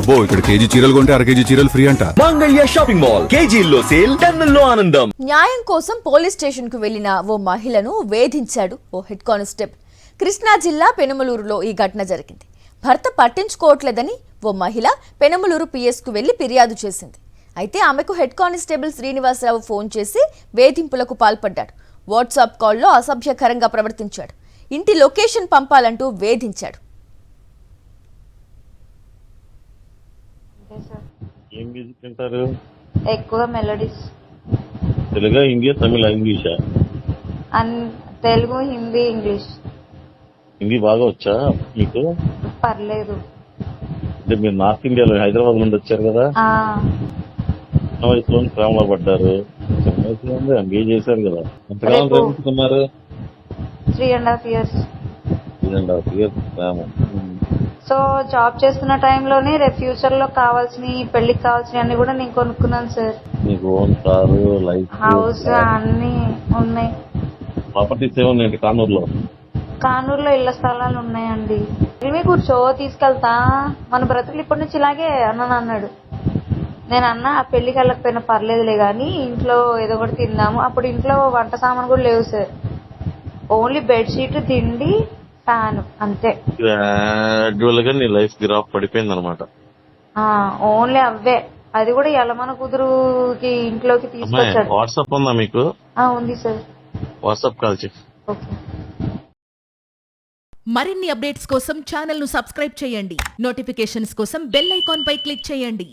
అబ్బో ఇక్కడ కేజీ చీరలు కొంటే అర కేజీ చీరలు ఫ్రీ అంట. మంగళ్య షాపింగ్ మాల్, కేజీల్లో సేల్, టన్నుల్లో ఆనందం. న్యాయం కోసం పోలీస్ స్టేషన్ కు వెళ్లిన ఓ మహిళను వేధించాడు ఓ హెడ్ కానిస్టేబుల్. కృష్ణా జిల్లా పెనుమలూరులో ఈ ఘటన జరిగింది. భర్త పట్టించుకోవట్లేదని ఓ మహిళ పెనుమలూరు పిఎస్ కు వెళ్లి ఫిర్యాదు చేసింది. అయితే ఆమెకు హెడ్ కానిస్టేబుల్ శ్రీనివాసరావు ఫోన్ చేసి వేధింపులకు పాల్పడ్డాడు. వాట్సాప్ కాల్లో అసభ్యకరంగా ప్రవర్తించాడు. ఇంటి లొకేషన్ పంపాలంటూ వేధించాడు. ఏం మ్యూజిక్ వింటారు? ఎక్కువ మెలోడీస్. తెలుగు, హిందీ, తమిళ, ఇంగ్లీషా? తెలుగు, హిందీ, ఇంగ్లీష్. హిందీ బాగా వచ్చా మీకు? పర్లేదు. అంటే మీరు నార్త్ ఇండియాలో హైదరాబాద్ నుండి వచ్చారు కదా, చిన్న వయసులో ప్రేమలో పడ్డారు. చిన్న వయసులో ఎంబీఏ చేశారు కదా, ఎంతకాలం ప్రేమించుకున్నారు? 3.5 years. 3.5 years ప్రేమ. సో జాబ్ చేస్తున్న టైంలోనే రేపు ఫ్యూచర్ లో కావాల్సిన పెళ్లికి కావాల్సిన అన్ని కూడా నేను కొనుక్కున్నాను సార్. మీకు ఓన్ కారు, లైఫ్, హౌస్ అన్ని ఉన్నాయి. ప్రాపర్టీస్ ఏమున్నాయండి కానూరులో? కానూరులో ఇళ్ల స్థలాలు ఉన్నాయండి. ఇవి కూర్చో తీసుకెళ్తా, మన బ్రతుకులు ఇప్పటి నుంచి ఇలాగే అన్నాడు. నేను అన్నా ఆ పెళ్లికి వెళ్ళకపోయినా పర్లేదులే గానీ ఇంట్లో ఏదో ఒకటి తిందాము. అప్పుడు ఇంట్లో వంట సామాన్ కూడా లేవు సార్. ఓన్లీ బెడ్షీట్, తిండి, ఫ్యాన్ అంతే. గ్రాడ్యువల్ గా నీ లైఫ్ గ్రాఫ్ పడిపోయింది అనమాట. ఓన్లీ అవే. అది కూడా ఎలమన కుదురుకి ఇంట్లోకి తీసుకొచ్చాడు. వాట్సాప్ ఉందా మీకు? ఉంది సార్. వాట్సాప్ కాల్ చేయి. ఓకే. మరిన్ని అప్డేట్స్ కోసం ఛానల్ ను సబ్స్క్రైబ్ చేయండి. నోటిఫికేషన్స్ కోసం బెల్ ఐకాన్ పై క్లిక్ చేయండి.